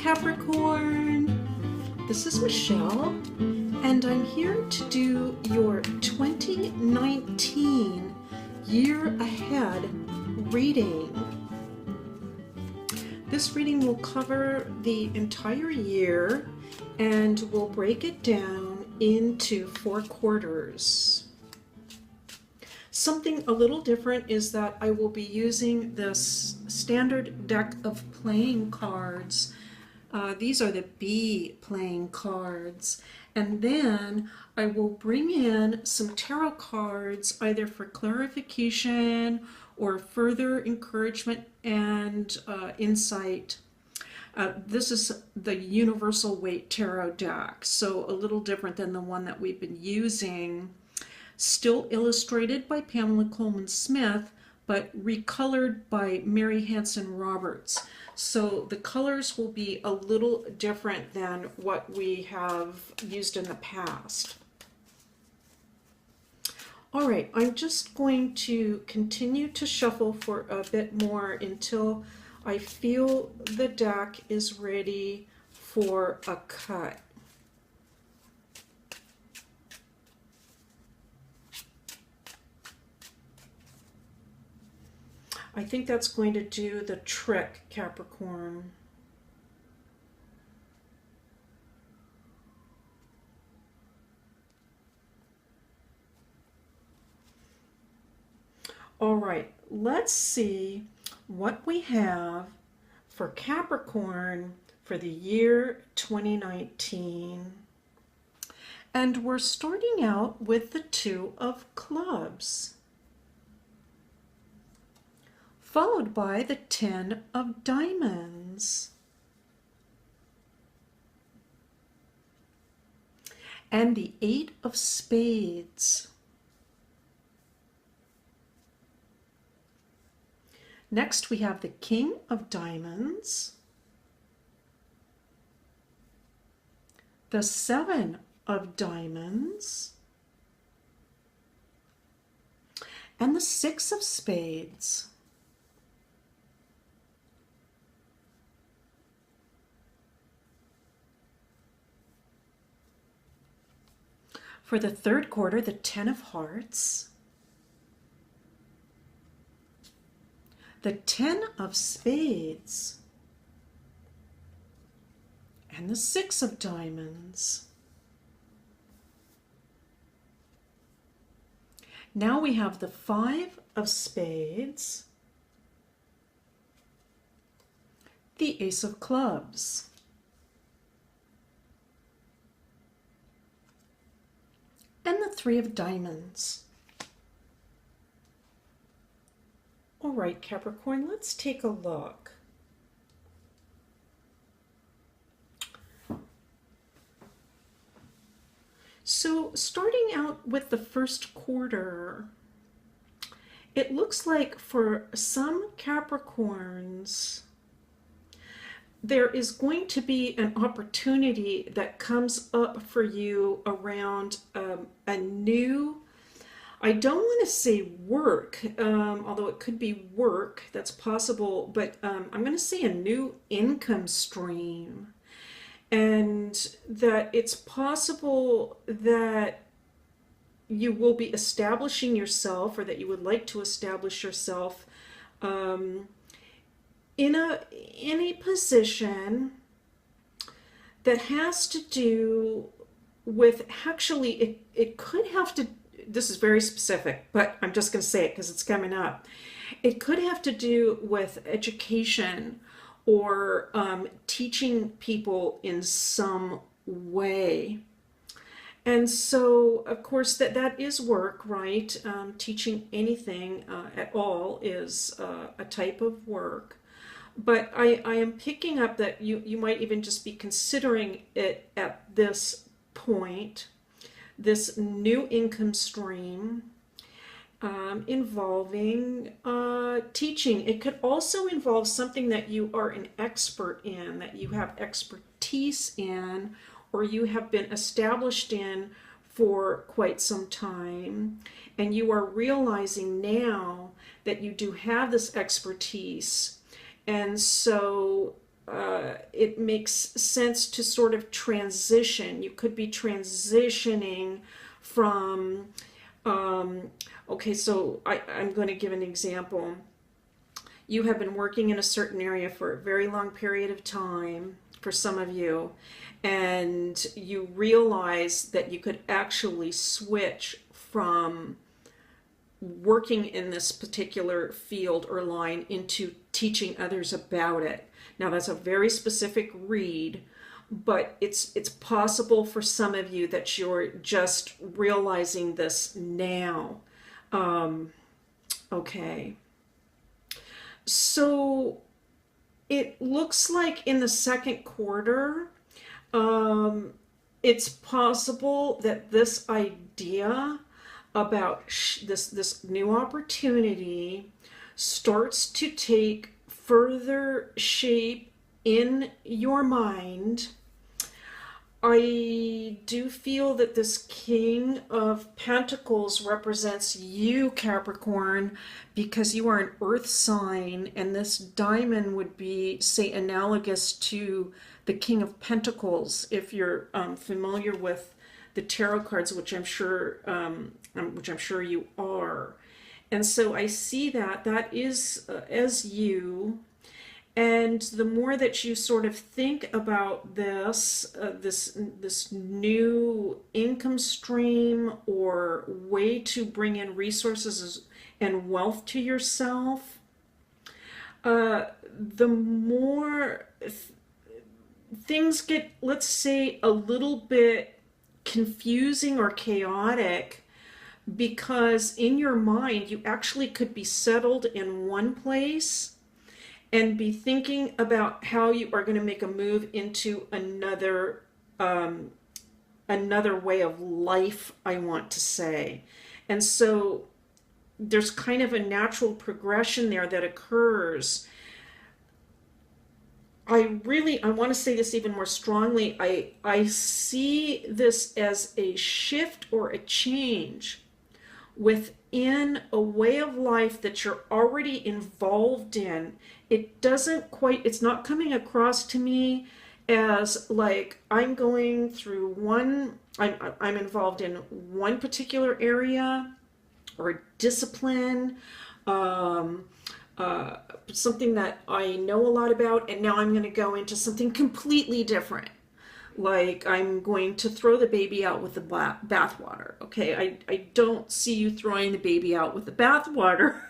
Capricorn. This is Michelle, and I'm here to do your 2019 year ahead reading. This reading will cover the entire year and we'll break it down into 4 quarters. Something a little different is that I will be using this standard deck of playing cards. These are the B playing cards. And then I will bring in some tarot cards either for clarification or further encouragement and insight. This is the Universal Weight Tarot deck, so a little different than the one that we've been using. Still illustrated by Pamela Coleman Smith, but recolored by Mary Hanson Roberts. So the colors will be a little different than what we have used in the past. All right, I'm just going to continue to shuffle for a bit more until I feel the deck is ready for a cut. I think that's going to do the trick, Capricorn. All right, let's see what we have for Capricorn for the year 2019. And we're starting out with the 2 of clubs, followed by the 10 of diamonds, and the 8 of spades. Next we have the King of diamonds, the 7 of diamonds, and the 6 of spades. For the 3rd quarter, the 10 of hearts, the 10 of spades, and the 6 of diamonds. Now we have the 5 of spades, the Ace of clubs, and the 3 of diamonds. All right, Capricorn, let's take a look. So starting out with the 1st quarter, it looks like for some Capricorns, there is going to be an opportunity that comes up for you around a new, I don't want to say work, although it could be work, that's possible, but I'm going to say a new income stream. And that it's possible that you will be establishing yourself, or that you would like to establish yourself in a position that has to do with, actually it could have to, this is very specific, but I'm just going to say it because it's coming up. It could have to do with education or teaching people in some way. And so, of course, that is work, right? Teaching anything at all is a type of work. But I am picking up that you might even just be considering it at this point, this new income stream involving teaching. It could also involve something that you are an expert in, that you have expertise in, or you have been established in for quite some time, and you are realizing now that you do have this expertise. And so it makes sense to sort of transition. You could be transitioning from, okay, so I'm going to give an example. You have been working in a certain area for a very long period of time, for some of you, and you realize that you could actually switch from working in this particular field or line into teaching others about it. Now that's a very specific read, but it's possible for some of you that you're just realizing this now. Okay. So it looks like in the second quarter, it's possible that this idea about this new opportunity starts to take further shape in your mind. I do feel that this King of Pentacles represents you, Capricorn, because you are an earth sign, and this diamond would be, say, analogous to the King of Pentacles, if you're familiar with the tarot cards, which I'm sure you are. And so I see that is as you. And the more that you sort of think about this, this new income stream or way to bring in resources and wealth to yourself, the more things get, let's say, a little bit confusing or chaotic, because in your mind you actually could be settled in one place and be thinking about how you are going to make a move into another way of life, I want to say. And so there's kind of a natural progression there that occurs. I want to say this even more strongly. I see this as a shift or a change within a way of life that you're already involved in. It's not coming across to me as like I'm going through I'm involved in one particular area or discipline, something that I know a lot about, and now I'm going to go into something completely different. Like I'm going to throw the baby out with the bathwater. Okay, I don't see you throwing the baby out with the bathwater,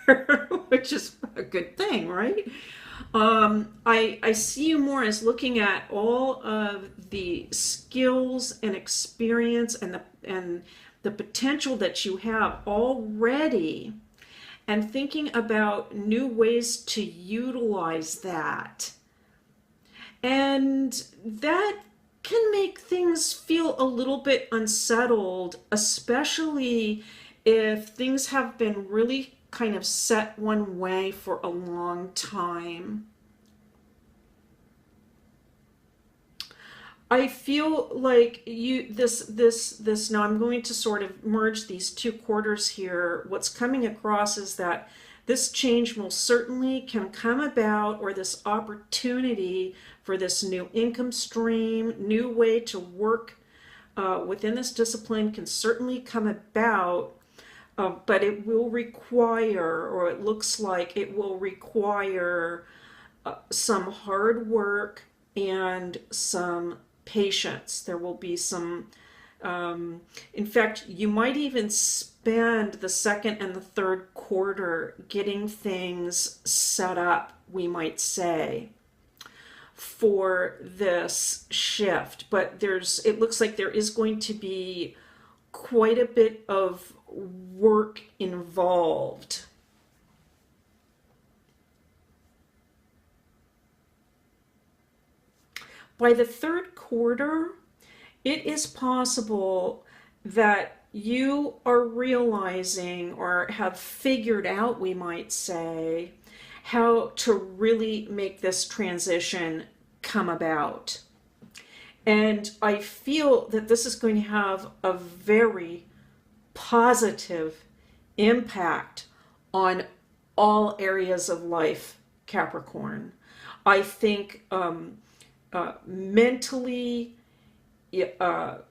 which is a good thing, right? I see you more as looking at all of the skills and experience and the potential that you have already, and thinking about new ways to utilize that. And that can make things feel a little bit unsettled, especially if things have been really kind of set one way for a long time. I feel like now I'm going to sort of merge these two quarters here. What's coming across is that this change most certainly can come about, or this opportunity for this new income stream, new way to work within this discipline can certainly come about, but it will require, or it looks like it will require some hard work and some patience. There will be some, in fact, you might even spend the second and the third quarter getting things set up, we might say, for this shift. But it looks like there is going to be quite a bit of work involved. By the third quarter, it is possible that you are realizing, or have figured out, we might say, how to really make this transition come about. And I feel that this is going to have a very positive impact on all areas of life, Capricorn. I think mentally,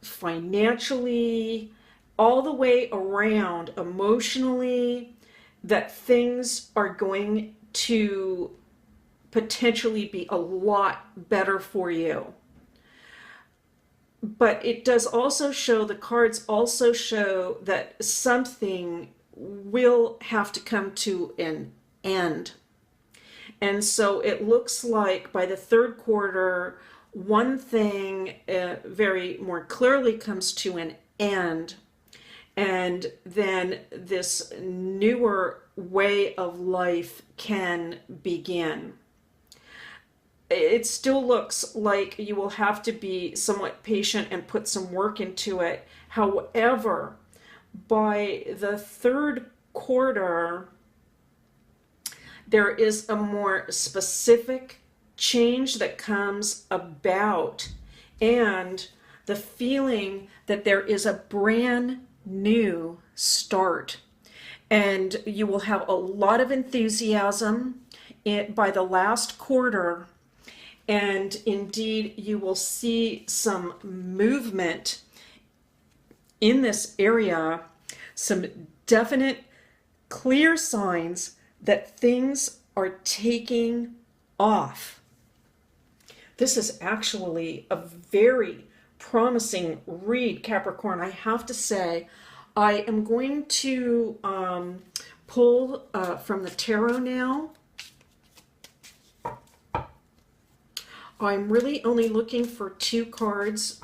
financially, all the way around, emotionally, that things are going to potentially be a lot better for you. But it does also show, the cards also show that something will have to come to an end. And so it looks like by the third quarter, one thing very more clearly comes to an end. And then this newer way of life can begin. It still looks like you will have to be somewhat patient and put some work into it. However, by the third quarter, there is a more specific change that comes about, and the feeling that there is a brand new start. And you will have a lot of enthusiasm by the last quarter. And indeed, you will see some movement in this area, some definite, clear signs that things are taking off. This is actually a very promising read, Capricorn. I have to say, I am going to pull from the tarot now. I'm really only looking for 2 cards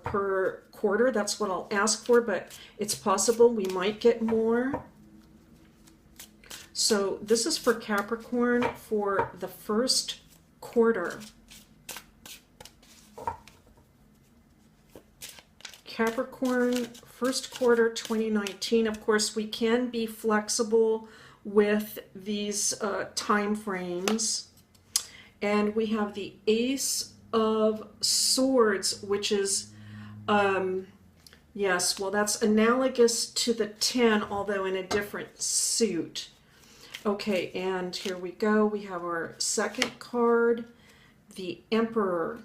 per quarter. That's what I'll ask for, but it's possible we might get more. So this is for Capricorn for the first quarter. Capricorn, first quarter 2019. Of course, we can be flexible with these time frames. And we have the Ace of Swords, which is, yes, well, that's analogous to the 10, although in a different suit. Okay, and here we go. We have our second card, the Emperor.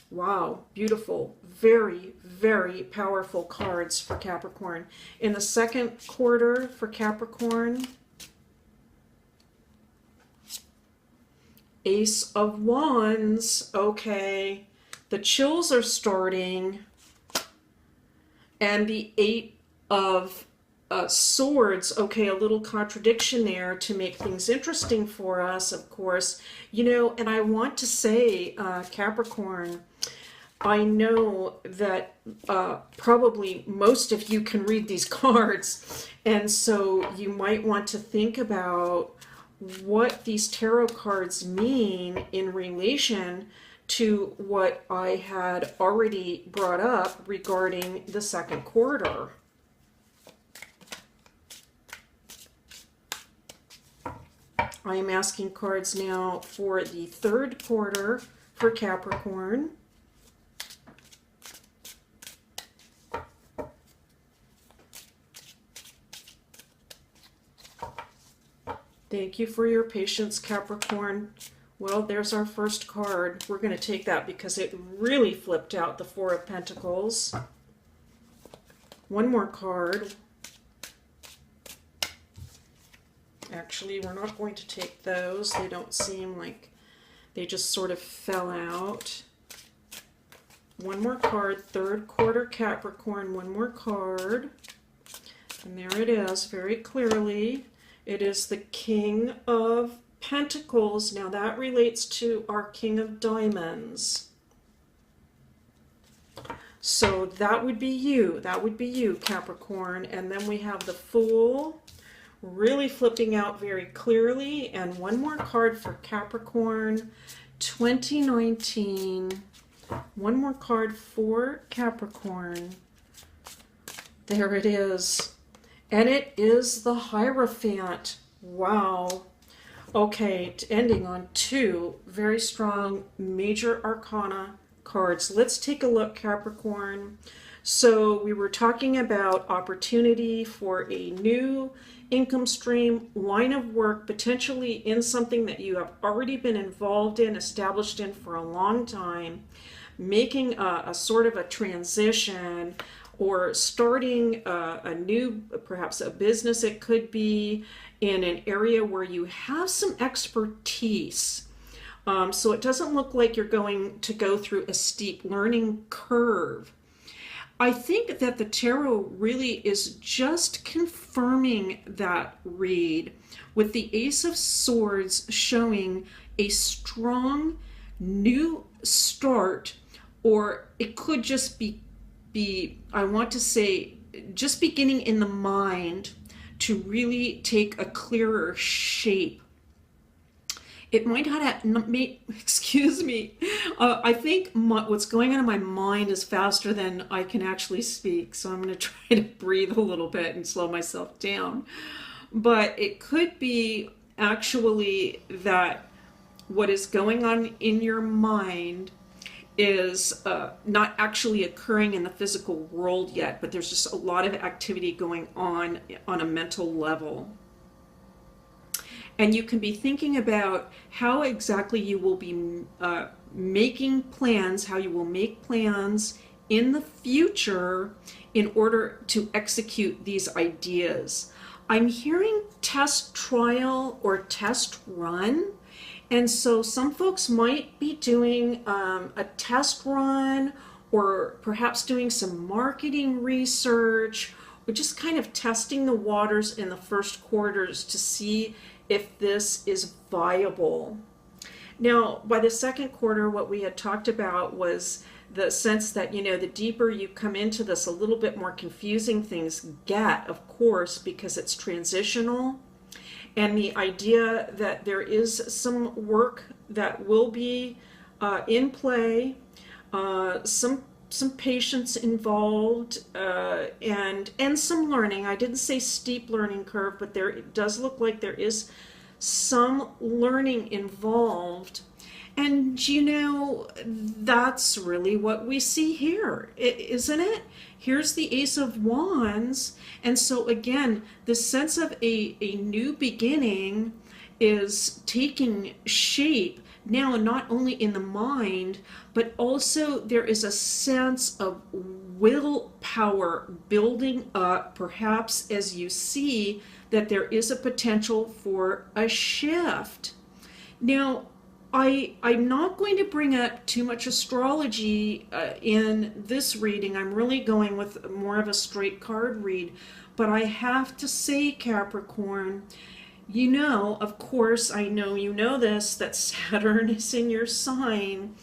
Wow, beautiful. Very, very powerful cards for Capricorn. In the second quarter for Capricorn, Ace of Wands. Okay, the chills are starting. And the 8 of Swords. Okay, a little contradiction there to make things interesting for us, of course. You know, and I want to say, Capricorn, I know that probably most of you can read these cards, and so you might want to think about what these tarot cards mean in relation to what I had already brought up regarding the second quarter. I am asking cards now for the third quarter for Capricorn. Thank you for your patience, Capricorn. Well, there's our first card. We're going to take that because it really flipped out the Four of Pentacles. One more card. Actually, we're not going to take those. They don't seem like they just sort of fell out. One more card. Third quarter Capricorn. One more card. And there it is, very clearly. It is the King of Pentacles. Now that relates to our King of Diamonds. So that would be you. That would be you, Capricorn. And then we have the Fool, really flipping out very clearly. And one more card for Capricorn 2019. One more card for Capricorn. There it is. And it is the Hierophant. Wow. Okay, ending on 2 very strong major arcana cards. Let's take a look, Capricorn. So we were talking about opportunity for a new income stream, line of work, potentially in something that you have already been involved in, established in for a long time, making a sort of a transition, or starting a new, perhaps a business. It could be in an area where you have some expertise. So it doesn't look like you're going to go through a steep learning curve. I think that the tarot really is just confirming that read, with the Ace of Swords showing a strong new start, or it could just be I want to say, just beginning in the mind to really take a clearer shape. It might not excuse me. I think what's going on in my mind is faster than I can actually speak. So I'm going to try to breathe a little bit and slow myself down. But it could be actually that what is going on in your mind is not actually occurring in the physical world yet, but there's just a lot of activity going on a mental level. And you can be thinking about how exactly you will be making plans, how you will make plans in the future in order to execute these ideas. I'm hearing test trial or test run. And so some folks might be doing a test run, or perhaps doing some marketing research, or just kind of testing the waters in the first quarters to see if this is viable. Now, by the second quarter, what we had talked about was the sense that, you know, the deeper you come into this, a little bit more confusing things get, of course, because it's transitional. And the idea that there is some work that will be in play, some patience involved, and some learning. I didn't say steep learning curve, but it does look like there is some learning involved. And, you know, that's really what we see here, isn't it? Here's the Ace of Wands. And so, again, the sense of a new beginning is taking shape now, not only in the mind, but also there is a sense of willpower building up, perhaps as you see that there is a potential for a shift. Now, I'm not going to bring up too much astrology in this reading. I'm really going with more of a straight card read. But I have to say, Capricorn, you know, of course, I know you know this, that Saturn is in your sign.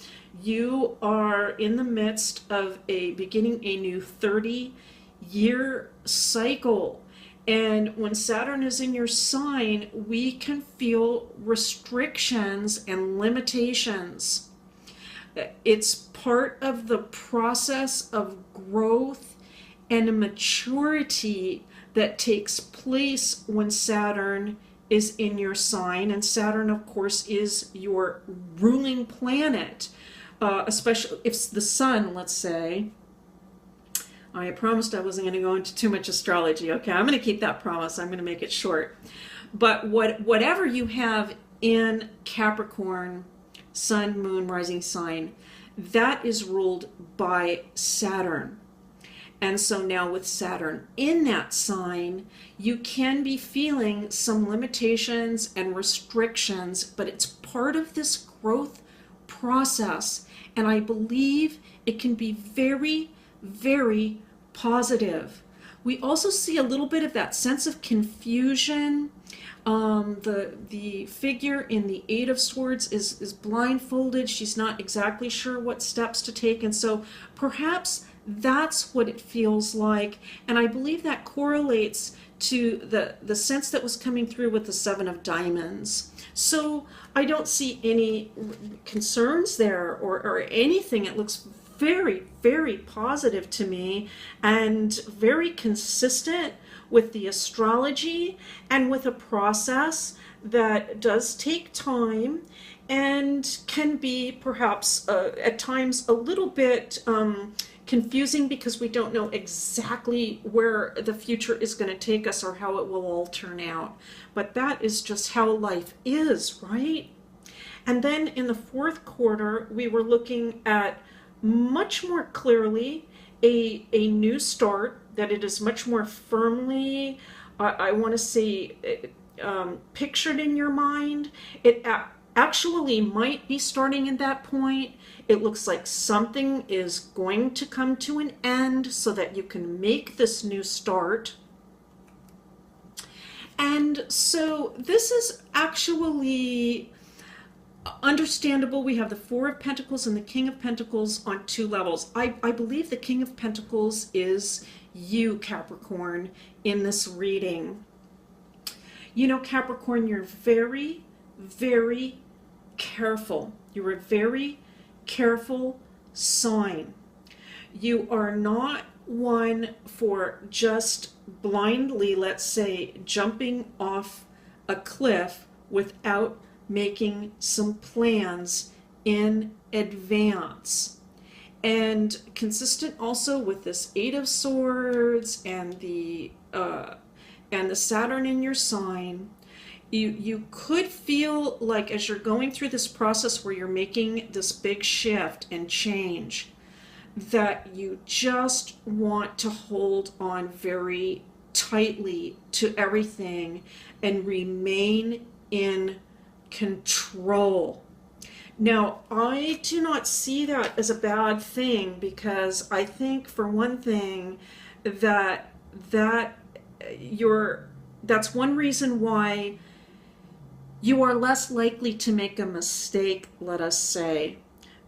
You are in the midst of beginning a new 30-year cycle. And when Saturn is in your sign, we can feel restrictions and limitations. It's part of the process of growth and a maturity that takes place when Saturn is in your sign. And Saturn, of course, is your ruling planet, especially if it's the sun, let's say. I promised I wasn't going to go into too much astrology. Okay, I'm going to keep that promise. I'm going to make it short. But whatever you have in Capricorn, sun, moon, rising sign, that is ruled by Saturn. And so now with Saturn in that sign, you can be feeling some limitations and restrictions, but it's part of this growth process. And I believe it can be very, very positive. We also see a little bit of that sense of confusion. The figure in the Eight of Swords is blindfolded. She's not exactly sure what steps to take. And so perhaps that's what it feels like. And I believe that correlates to the sense that was coming through with the Seven of Diamonds. So I don't see any concerns there or anything. It looks very, very positive to me and very consistent with the astrology and with a process that does take time and can be perhaps at times a little bit confusing because we don't know exactly where the future is going to take us or how it will all turn out. But that is just how life is, right? And then in the fourth quarter, we were looking at much more clearly a new start, that it is much more firmly, I want to say, pictured in your mind. It actually might be starting at that point. It looks like something is going to come to an end so that you can make this new start. And so this is actually understandable. We have the Four of Pentacles and the King of Pentacles on two levels. I believe the King of Pentacles is you, Capricorn, in this reading. You know, Capricorn, you're very, very careful. You're a very careful sign. You are not one for just blindly, let's say, jumping off a cliff without making some plans in advance. And consistent also with this Eight of Swords and the Saturn in your sign, you could feel like as you're going through this process where you're making this big shift and change, that you just want to hold on very tightly to everything and remain in control. Now, I do not see that as a bad thing, because I think, for one thing, that's one reason why you are less likely to make a mistake, let us say,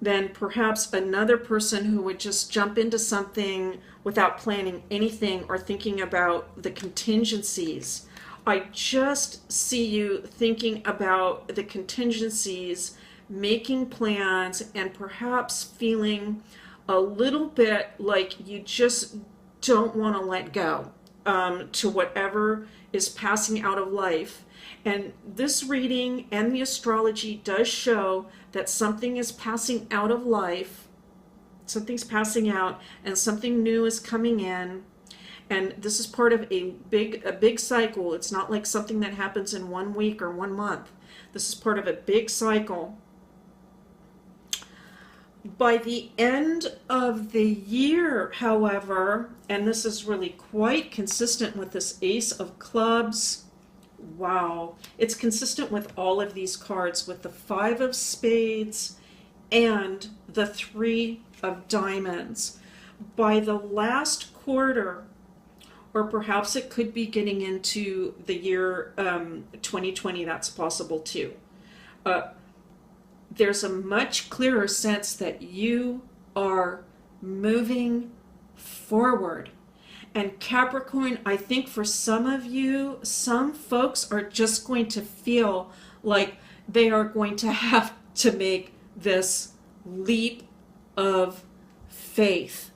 than perhaps another person who would just jump into something without planning anything or thinking about the contingencies. I just see you thinking about the contingencies, making plans, and perhaps feeling a little bit like you just don't want to let go to whatever is passing out of life. And this reading and the astrology does show that something is passing out of life, something's passing out, and something new is coming in. And this is part of a big cycle. It's not like something that happens in 1 week or 1 month. This is part of a big cycle. By the end of the year, however, and this is really quite consistent with this Ace of Clubs. Wow. It's consistent with all of these cards, with the Five of Spades and the Three of Diamonds. By the last quarter, or perhaps it could be getting into the year 2020, that's possible too. There's a much clearer sense that you are moving forward. And Capricorn, I think for some of you, some folks are just going to feel like they are going to have to make this leap of faith.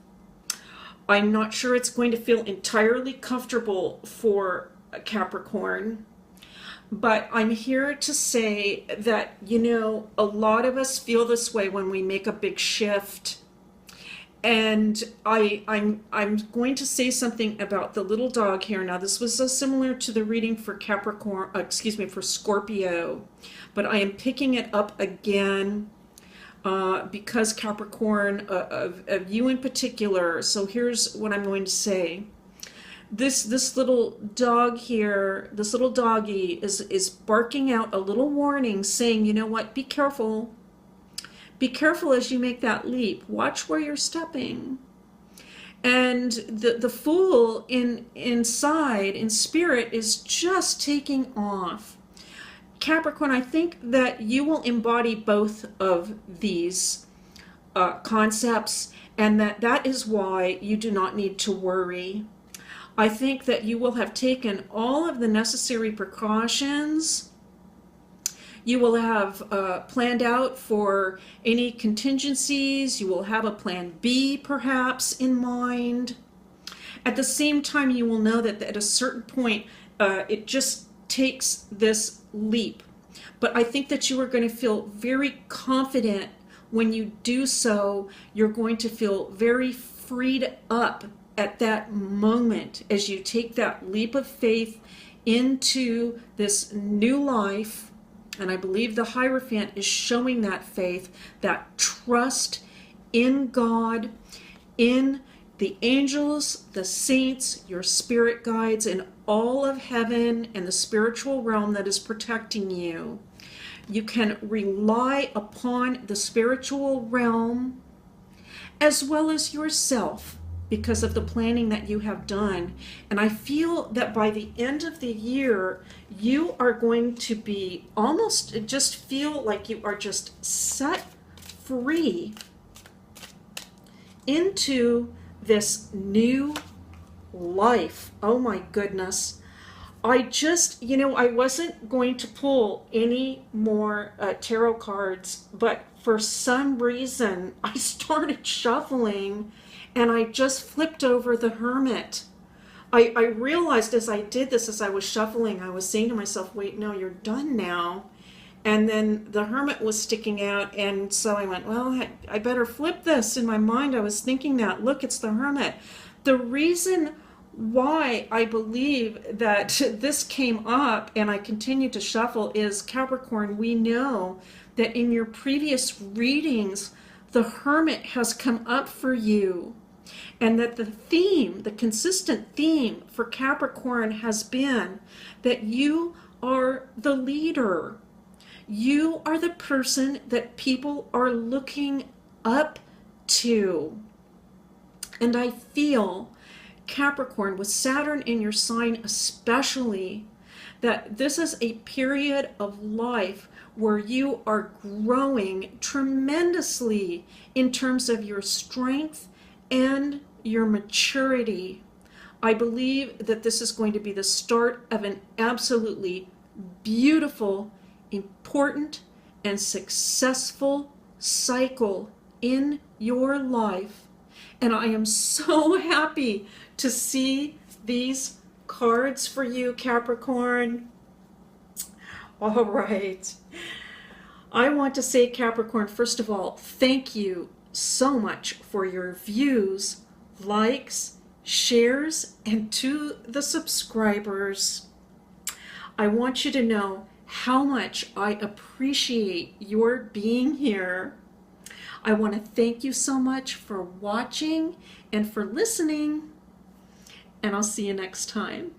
I'm not sure it's going to feel entirely comfortable for Capricorn, but I'm here to say that, you know, a lot of us feel this way when we make a big shift. And I'm going to say something about the little dog here. Now, this was similar to the reading for Capricorn, for Scorpio, but I am picking it up again because Capricorn, of you in particular. So here's what I'm going to say. This little dog here, this little doggy is barking out a little warning, saying, you know what, be careful. Be careful as you make that leap. Watch where you're stepping. And the Fool inside, in spirit, is just taking off. Capricorn, I think that you will embody both of these concepts, and that is why you do not need to worry. I think that you will have taken all of the necessary precautions. You will have planned out for any contingencies. You will have a plan B perhaps in mind. At the same time, you will know that at a certain point, it just takes this leap. but I think that you are going to feel very confident when you do so. You're going to feel very freed up at that moment as you take that leap of faith into this new life. And I believe the Hierophant is showing that faith, that trust in God, in the angels, the saints, your spirit guides, and all of heaven and the spiritual realm that is protecting you. You can rely upon the spiritual realm as well as yourself because of the planning that you have done. And I feel that by the end of the year, you are going to be almost, just feel like you are just set free into this new life. Oh my goodness. I just, I wasn't going to pull any more tarot cards, but for some reason I started shuffling and I just flipped over the Hermit. I realized as I did this, as I was shuffling, I was saying to myself, wait, no, you're done now. And then the Hermit was sticking out, and so I went, well, I better flip this. In my mind, I was thinking that, look, it's the Hermit. The reason why I believe that this came up and I continue to shuffle is, Capricorn, we know that in your previous readings, the Hermit has come up for you. And that the theme, the consistent theme for Capricorn has been that you are the leader. You are the person that people are looking up to. And I feel, Capricorn, with Saturn in your sign especially, that this is a period of life where you are growing tremendously in terms of your strength and your maturity. I believe that this is going to be the start of an absolutely beautiful, important, and successful cycle in your life. And I am so happy to see these cards for you, Capricorn. All right. I want to say, Capricorn, first of all, thank you so much for your views, likes, shares, and to the subscribers. I want you to know how much I appreciate your being here. I want to thank you so much for watching and for listening, and I'll see you next time.